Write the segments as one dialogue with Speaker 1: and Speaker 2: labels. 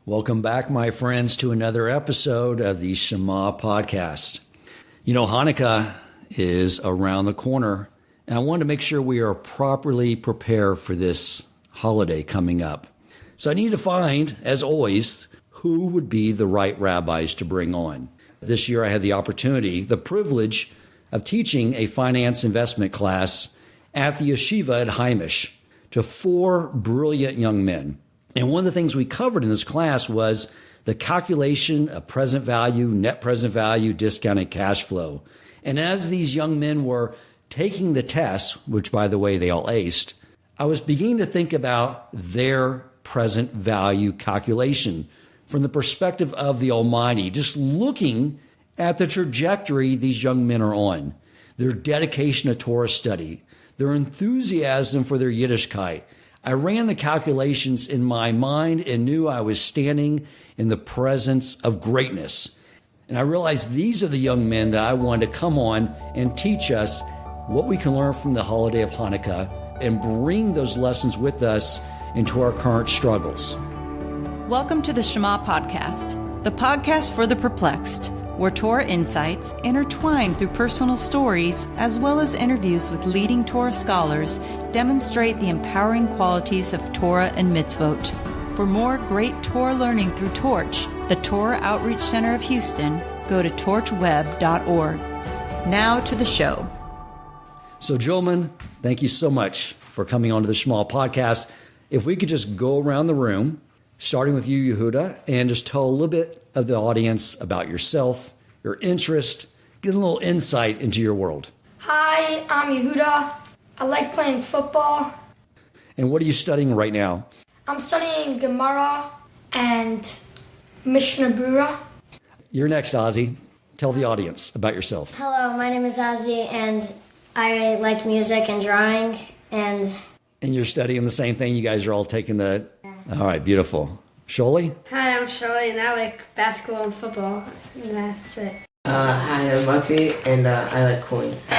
Speaker 1: Welcome back, my friends, to another episode of the Shema podcast. You know, Hanukkah is around the corner, and I want to make sure we are properly prepared for this holiday coming up. So I need to find, as always, who would be the right rabbis to bring on. This year I had the opportunity, the privilege of teaching a finance investment class at the yeshiva at Heimish to 4 brilliant young men. And one of the things we covered in this class was the calculation of present value, net present value, discounted cash flow. And as these young men were taking the test, which, by the way, they all aced, I was beginning to think about their present value calculation from the perspective of the Almighty, just looking at the trajectory these young men are on, their dedication to Torah study, their enthusiasm for their Yiddishkeit. I ran the calculations in my mind and knew I was standing in the presence of greatness. And I realized these are the young men that I wanted to come on and teach us what we can learn from the holiday of Hanukkah and bring those lessons with us into our current struggles.
Speaker 2: Welcome to the Shema podcast, the podcast for the perplexed, where Torah insights, intertwined through personal stories, as well as interviews with leading Torah scholars, demonstrate the empowering qualities of Torah and mitzvot. For more great Torah learning through Torch, the Torah Outreach Center of Houston, go to torchweb.org. Now to the show.
Speaker 1: So, gentlemen, thank you so much for coming on to the Shema podcast. If we could just go around the room, starting with you, Yehuda, and just tell a little bit of the audience about yourself, your interest, get a little insight into your world.
Speaker 3: Hi, I'm Yehuda. I like playing football.
Speaker 1: And what are you studying right now?
Speaker 3: I'm studying Gemara and Mishnah Berurah.
Speaker 1: You're next, Ozzy. Tell the audience about yourself.
Speaker 4: Hello, my name is Ozzy, and I like music and drawing, and
Speaker 1: you're studying the same thing? You guys are all taking the... All right, beautiful. Sholly?
Speaker 5: Hi, I'm Sholly, and I like basketball and football. And that's it.
Speaker 6: Hi, I'm Mati, and I like coins.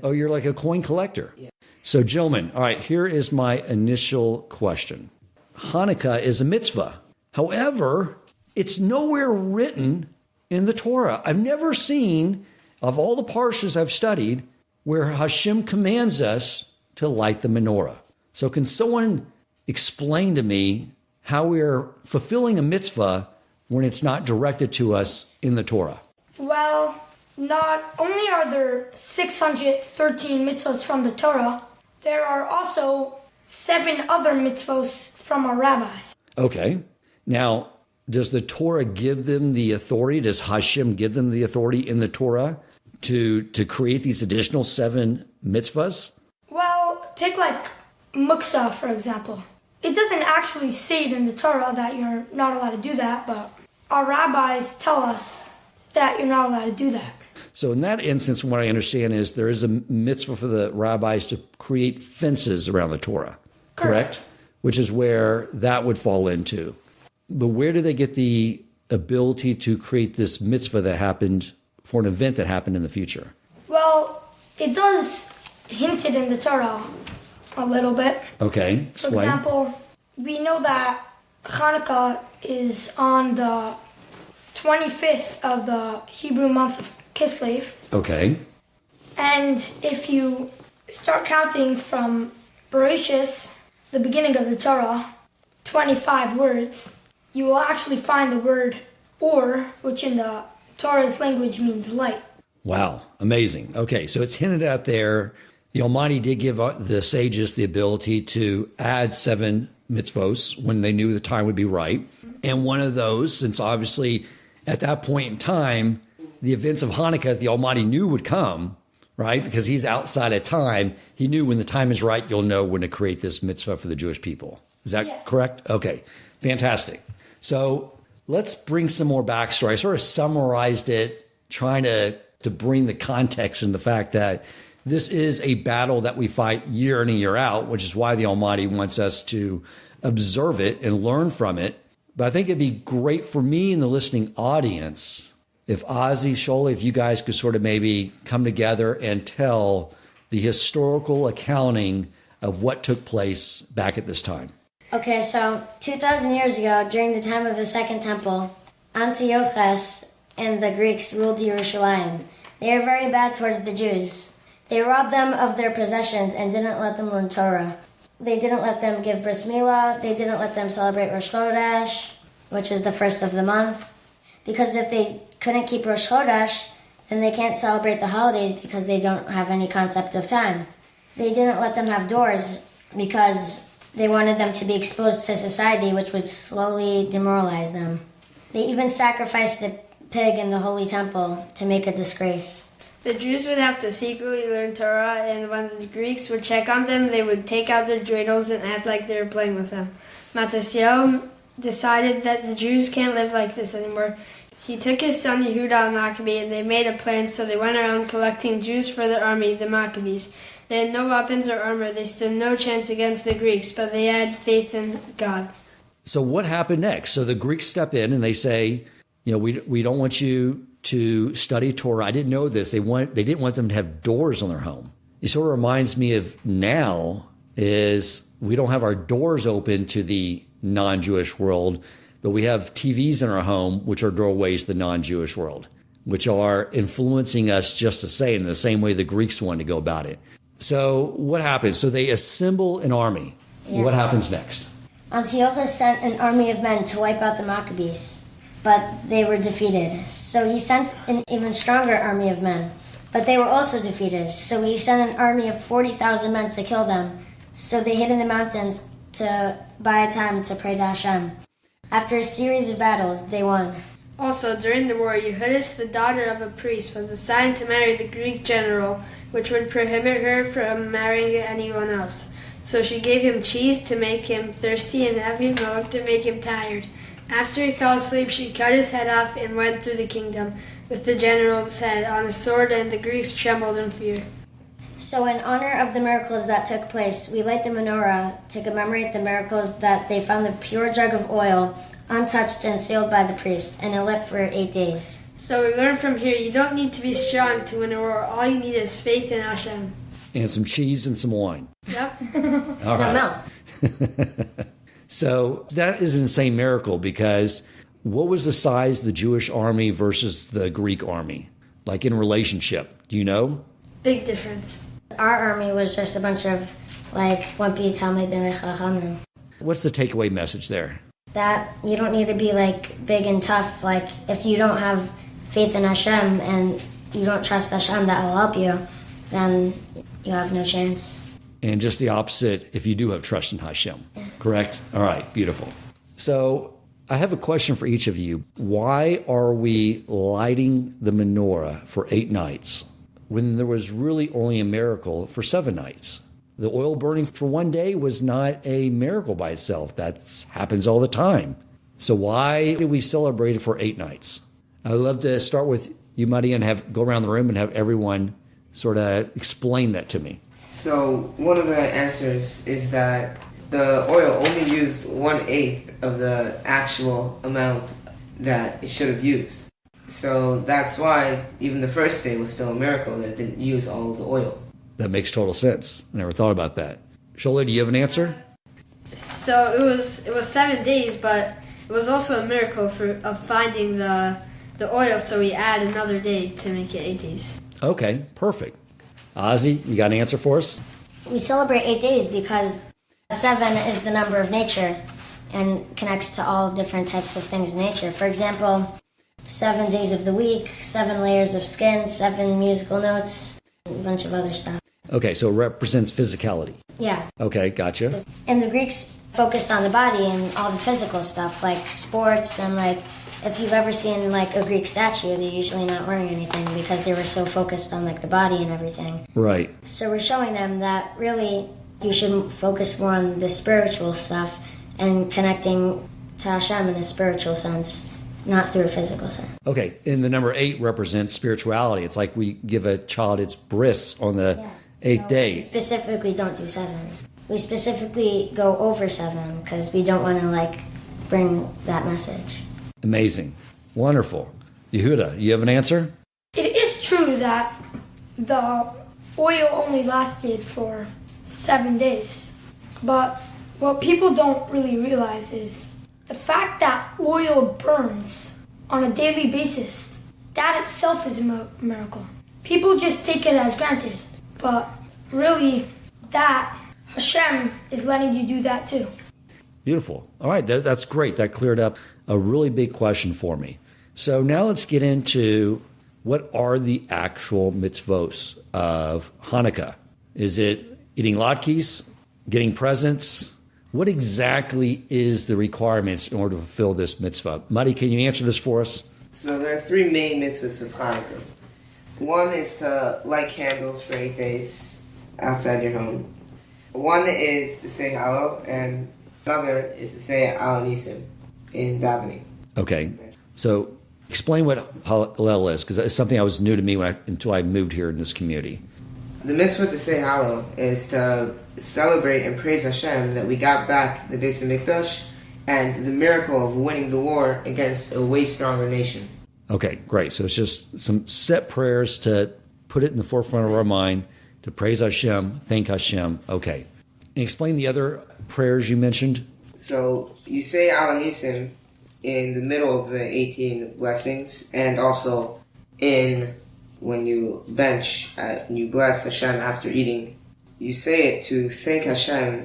Speaker 1: Oh, you're like a coin collector.
Speaker 6: Yeah.
Speaker 1: So, gentlemen, all right, here is my initial question. Hanukkah is a mitzvah. However, it's nowhere written in the Torah. I've never seen, of all the parshas I've studied, where Hashem commands us to light the menorah. So can someone explain to me how we are fulfilling a mitzvah when it's not directed to us in the Torah?
Speaker 3: Well, not only are there 613 mitzvahs from the Torah, there are also 7 other mitzvahs from our rabbis.
Speaker 1: Okay. Now, does the Torah give them the authority? Does Hashem give them the authority in the Torah to create these additional 7 mitzvahs?
Speaker 3: Well, take like muksa, for example. It doesn't actually say it in the Torah that you're not allowed to do that, but our rabbis tell us that you're not allowed to do that.
Speaker 1: So in that instance, from what I understand is there is a mitzvah for the rabbis to create fences around the Torah, correct? Which is where that would fall into. But where do they get the ability to create this mitzvah that happened for an event that happened in the future?
Speaker 3: Well, it does hint it in the Torah a little bit.
Speaker 1: Okay, explain.
Speaker 3: For example, we know that Chanukah is on the 25th of the Hebrew month of Kislev.
Speaker 1: Okay.
Speaker 3: And if you start counting from Bereshis, the beginning of the Torah, 25 words, you will actually find the word or, which in the Torah's language means light.
Speaker 1: Wow, amazing. Okay, so it's hinted at there. The Almighty did give the sages the ability to add 7 mitzvos when they knew the time would be right. And one of those, since obviously at that point in time, the events of Hanukkah, the Almighty knew would come, right? Because he's outside of time. He knew when the time is right, you'll know when to create this mitzvah for the Jewish people. Is that correct? Okay, fantastic. So let's bring some more backstory. I sort of summarized it, trying to bring the context and the fact that this is a battle that we fight year in and year out, which is why the Almighty wants us to observe it and learn from it. But I think it'd be great for me and the listening audience if Ozzy, Sholly, if you guys could sort of maybe come together and tell the historical accounting of what took place back at this time.
Speaker 4: Okay, so 2,000 years ago, during the time of the Second Temple, Antiochus and the Greeks ruled Jerusalem. They were very bad towards the Jews. They robbed them of their possessions and didn't let them learn Torah. They didn't let them give bris milah. They didn't let them celebrate Rosh Chodesh, which is the first of the month. Because if they couldn't keep Rosh Chodesh, then they can't celebrate the holidays because they don't have any concept of time. They didn't let them have doors because they wanted them to be exposed to society, which would slowly demoralize them. They even sacrificed a pig in the Holy Temple to make a disgrace.
Speaker 5: The Jews would have to secretly learn Torah, and when the Greeks would check on them, they would take out their dreidels and act like they were playing with them. Matisyahu decided that the Jews can't live like this anymore. He took his son Yehuda al-Maccabee, and they made a plan, so they went around collecting Jews for their army, the Maccabees. They had no weapons or armor. They stood no chance against the Greeks, but they had faith in God.
Speaker 1: So what happened next? So the Greeks step in and they say, we don't want you to study Torah. I didn't know this. They didn't want them to have doors on their home. It sort of reminds me of now is we don't have our doors open to the non-Jewish world, but we have TVs in our home, which are doorways to the non-Jewish world, which are influencing us just to say in the same way the Greeks wanted to go about it. So what happens? So they assemble an army. Yeah. What happens next?
Speaker 4: Antiochus sent an army of men to wipe out the Maccabees, but they were defeated. So he sent an even stronger army of men, but they were also defeated. So he sent an army of 40,000 men to kill them. So they hid in the mountains to buy time to pray to Hashem. After a series of battles, they won.
Speaker 5: Also, during the war, Yehudis, the daughter of a priest, was assigned to marry the Greek general, which would prohibit her from marrying anyone else. So she gave him cheese to make him thirsty and heavy milk to make him tired. After he fell asleep, she cut his head off and went through the kingdom with the general's head on a sword, and the Greeks trembled in fear.
Speaker 4: So in honor of the miracles that took place, we light the menorah to commemorate the miracles that they found the pure jug of oil untouched and sealed by the priest, and it lit for 8 days.
Speaker 5: So we learn from here, you don't need to be strong to win a war. All you need is faith in Hashem.
Speaker 1: And some cheese and some wine.
Speaker 5: Yep.
Speaker 1: All right.
Speaker 4: Milk.
Speaker 1: So that is an insane miracle, because what was the size of the Jewish army versus the Greek army? Like in relationship, do you know?
Speaker 5: Big difference.
Speaker 4: Our army was just a bunch of wimpy Talmidei Chachamim.
Speaker 1: What's the takeaway message there?
Speaker 4: That you don't need to be big and tough. If you don't have faith in Hashem and you don't trust Hashem that will help you, then you have no chance.
Speaker 1: And just the opposite if you do have trust in Hashem, correct? All right, beautiful. So I have a question for each of you. Why are we lighting the menorah for 8 nights when there was really only a miracle for 7 nights? The oil burning for 1 day was not a miracle by itself. That happens all the time. So why do we celebrate it for 8 nights? I'd love to start with you, Muddy, and go around the room and have everyone sort of explain that to me.
Speaker 6: So one of the answers is that the oil only used 1/8 of the actual amount that it should have used. So that's why even the first day was still a miracle that it didn't use all of the oil.
Speaker 1: That makes total sense. I never thought about that. Shola, do you have an answer?
Speaker 5: So it was 7 days, but it was also a miracle of finding the oil, so we add another day to make it 8 days.
Speaker 1: Okay, perfect. Ozzy, you got an answer for us?
Speaker 4: We celebrate 8 days because 7 is the number of nature and connects to all different types of things in nature. For example, 7 days of the week, 7 layers of skin, 7 musical notes, a bunch of other stuff.
Speaker 1: Okay, so it represents physicality.
Speaker 4: Yeah.
Speaker 1: Okay, gotcha.
Speaker 4: And the Greeks focused on the body and all the physical stuff, like sports, and if you've ever seen a Greek statue, they're usually not wearing anything because they were so focused on the body and everything.
Speaker 1: Right.
Speaker 4: So we're showing them that really you should focus more on the spiritual stuff and connecting to Hashem in a spiritual sense, not through a physical sense.
Speaker 1: Okay, and the number 8 represents spirituality. It's like we give a child its bris on the 8th day.
Speaker 4: We specifically don't do 7. We specifically go over 7 because we don't want to bring that message.
Speaker 1: Amazing. Wonderful. Yehuda, you have an answer?
Speaker 3: It is true that the oil only lasted for 7 days, but what people don't really realize is the fact that oil burns on a daily basis. That itself is a miracle. People just take it as granted, but really, that Hashem is letting you do that too.
Speaker 1: Beautiful. All right, that's great. That cleared up a really big question for me. So now let's get into what are the actual mitzvos of Hanukkah? Is it eating latkes, getting presents? What exactly is the requirements in order to fulfill this mitzvah? Muddy, can you answer this for us?
Speaker 6: So there are three main mitzvahs of Hanukkah. One is to light candles for 8 days outside your home. One is to say Hallel, and another is to say Al Nisim in davening.
Speaker 1: Okay, so explain what Hallel is, because it's something that was new to me until I moved here in this community.
Speaker 6: The mitzvah to say Hallel is to celebrate and praise Hashem that we got back the Beis HaMikdash and the miracle of winning the war against a way stronger nation.
Speaker 1: Okay, great. So it's just some set prayers to put it in the forefront of our mind, to praise Hashem, thank Hashem. Okay. And explain the other prayers you mentioned.
Speaker 6: So you say Al Nisim in the middle of the 18 blessings, and also when you bench and you bless Hashem after eating. You say it to thank Hashem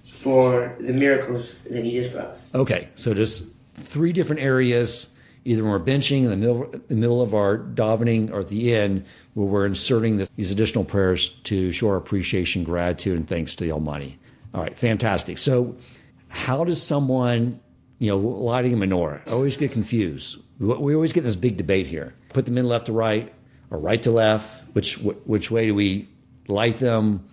Speaker 6: for the miracles that He did for us.
Speaker 1: Okay, so just 3 different areas, either when we're benching in the middle of our davening, or at the end where we're inserting these additional prayers to show our appreciation, gratitude, and thanks to the Almighty. All right, fantastic. So how does someone, lighting a menorah, I always get confused. We always get this big debate here. Put them in left to right or right to left. Which way do we light them?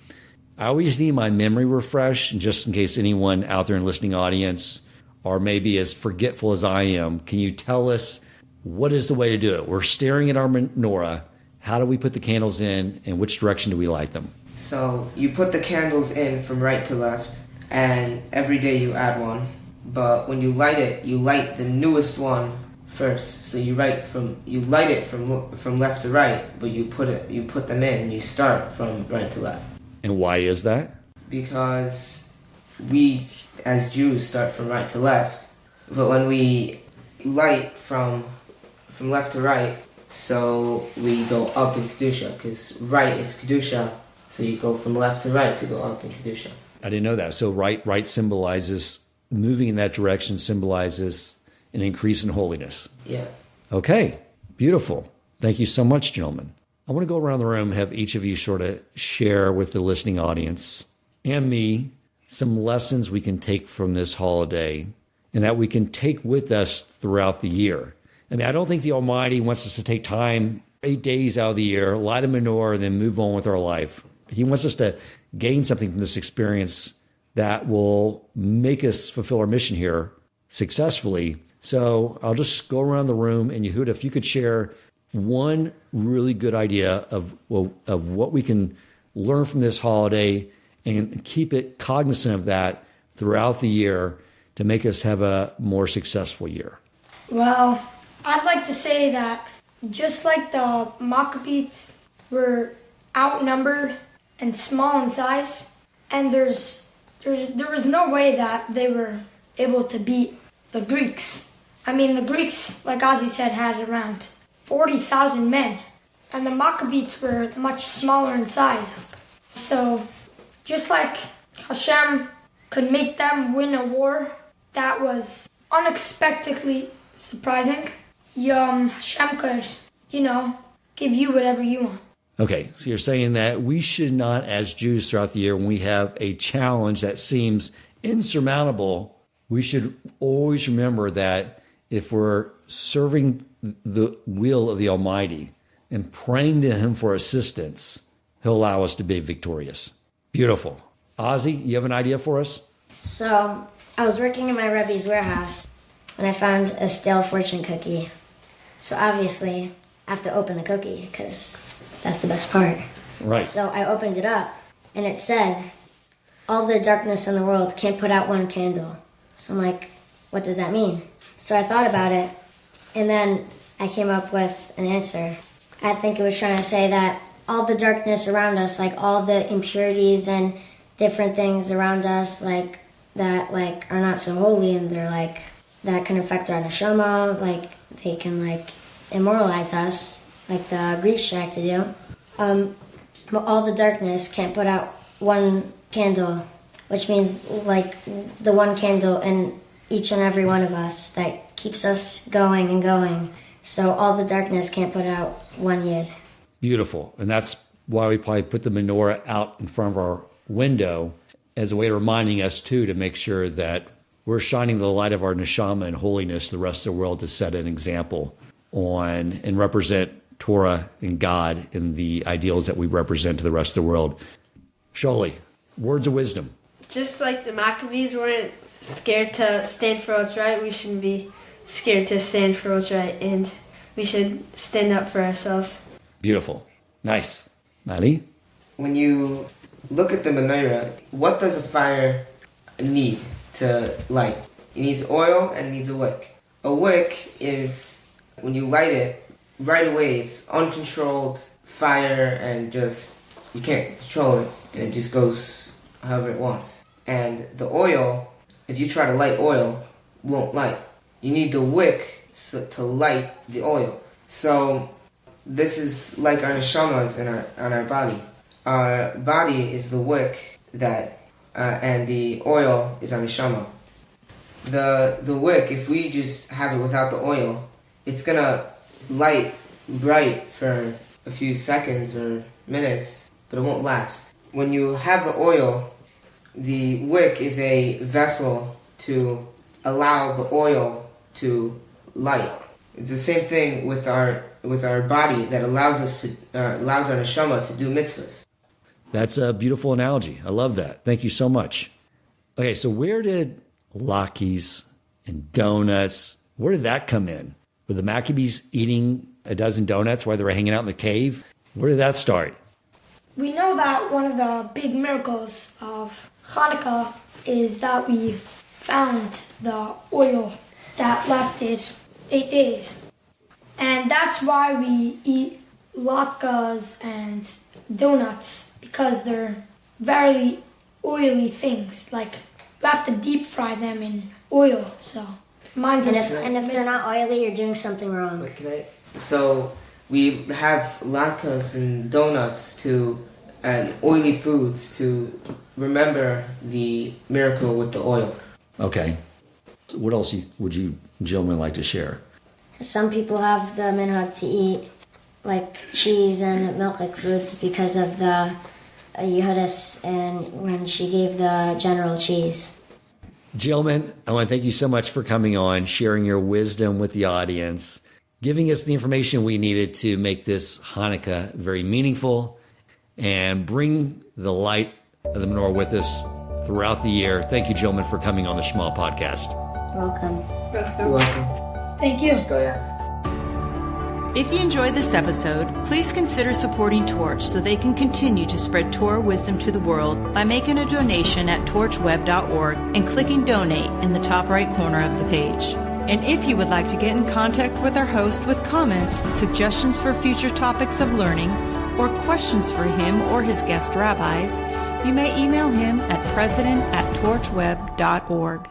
Speaker 1: I always need my memory refreshed, and just in case anyone out there in the listening audience or maybe as forgetful as I am, can you tell us what is the way to do it? We're staring at our menorah. How do we put the candles in, and which direction do we light them?
Speaker 6: So you put the candles in from right to left, and every day you add one. But when you light the newest one first. So you light it from left to right, but you put them in. You start from right to left.
Speaker 1: And why is that?
Speaker 6: Because we as Jews start from right to left, but when we light from left to right, so we go up in Kedusha, because right is Kedusha, so you go from left to right to go up in Kedusha.
Speaker 1: I didn't know that. So right symbolizes, moving in that direction symbolizes an increase in holiness.
Speaker 6: Yeah.
Speaker 1: Okay, beautiful. Thank you so much, gentlemen. I want to go around the room, have each of you sort of share with the listening audience and me some lessons we can take from this holiday and that we can take with us throughout the year. I mean, I don't think the Almighty wants us to take time, 8 days out of the year, light a menorah, and then move on with our life. He wants us to gain something from this experience that will make us fulfill our mission here successfully. So I'll just go around the room, and Yehuda, if you could share one really good idea of what we can learn from this holiday and keep it cognizant of that throughout the year to make us have a more successful year.
Speaker 3: Well, I'd like to say that just like the Maccabees were outnumbered and small in size, and there was no way that they were able to beat the Greeks. I mean, the Greeks, like Ozzy said, had around 40,000 men, and the Maccabees were much smaller in size. So, just like Hashem could make them win a war that was unexpectedly surprising, Hashem could, give you whatever you want.
Speaker 1: Okay, so you're saying that we should not, as Jews throughout the year, when we have a challenge that seems insurmountable, we should always remember that if we're serving the will of the Almighty and praying to Him for assistance, He'll allow us to be victorious. Beautiful. Ozzy, you have an idea for us?
Speaker 4: So, I was working in my Rebbe's warehouse when I found a stale fortune cookie. So obviously, I have to open the cookie because that's the best part.
Speaker 1: Right.
Speaker 4: So I opened it up, and it said, all the darkness in the world can't put out one candle. So I'm like, what does that mean? So I thought about it, and then I came up with an answer. I think it was trying to say that all the darkness around us, like all the impurities and different things around us, like that like are not so holy, and they're like that can affect our neshama, like they can like immoralize us, like the Greeks tried to do. But all the darkness can't put out one candle, which means like the one candle in each and every one of us that keeps us going and going. So all the darkness can't put out one yid.
Speaker 1: Beautiful. And that's why we probably put the menorah out in front of our window as a way of reminding us, too, to make sure that we're shining the light of our neshama and holiness to the rest of the world, to set an example on and represent Torah and God and the ideals that we represent to the rest of the world. Sholi, words of wisdom.
Speaker 5: Just like the Maccabees weren't scared to stand for what's right, we shouldn't be scared to stand for what's right, and we should stand up for ourselves.
Speaker 1: Beautiful. Nice. Mali?
Speaker 6: When you look at the menorah, what does a fire need to light? It needs oil and it needs a wick. A wick is, when you light it, right away it's uncontrolled fire and just, you can't control it, and it just goes however it wants. And the oil, if you try to light oil, won't light. You need the wick to light the oil. So this is like our neshamas on our body. Our body is the wick that, and the oil is our neshama. The wick, if we just have it without the oil, it's gonna light bright for a few seconds or minutes, but it won't last. When you have the oil, the wick is a vessel to allow the oil to light. It's the same thing with our body that allows us to allows our neshama to do mitzvahs.
Speaker 1: That's a beautiful analogy. I love that. Thank you so much. Okay, so where did latkes and donuts, where did that come in? Were the Maccabees eating a dozen donuts while they were hanging out in the cave? Where did that start?
Speaker 3: We know that one of the big miracles of Chanukah is that we found the oil that lasted 8 days. And that's why we eat latkes and donuts, because they're very oily things. Like, you have to deep fry them in oil, so mine's
Speaker 4: And if they're not oily, you're doing something wrong.
Speaker 6: So we have latkes and donuts and oily foods to remember the miracle with the oil.
Speaker 1: Okay. What else would you gentlemen like to share?
Speaker 4: Some people have the minhag to eat like cheese and milchik foods because of the Yehudis and when she gave the general cheese.
Speaker 1: Gentlemen, I want to thank you so much for coming on, sharing your wisdom with the audience, giving us the information we needed to make this Hanukkah very meaningful and bring the light of the menorah with us throughout the year. Thank you, gentlemen, for coming on the Shema podcast.
Speaker 4: You're welcome.
Speaker 6: You're welcome.
Speaker 3: Thank you.
Speaker 2: If you enjoyed this episode, please consider supporting Torch so they can continue to spread Torah wisdom to the world by making a donation at torchweb.org and clicking donate in the top right corner of the page. And if you would like to get in contact with our host with comments, suggestions for future topics of learning, or questions for him or his guest rabbis, you may email him at president@torchweb.org.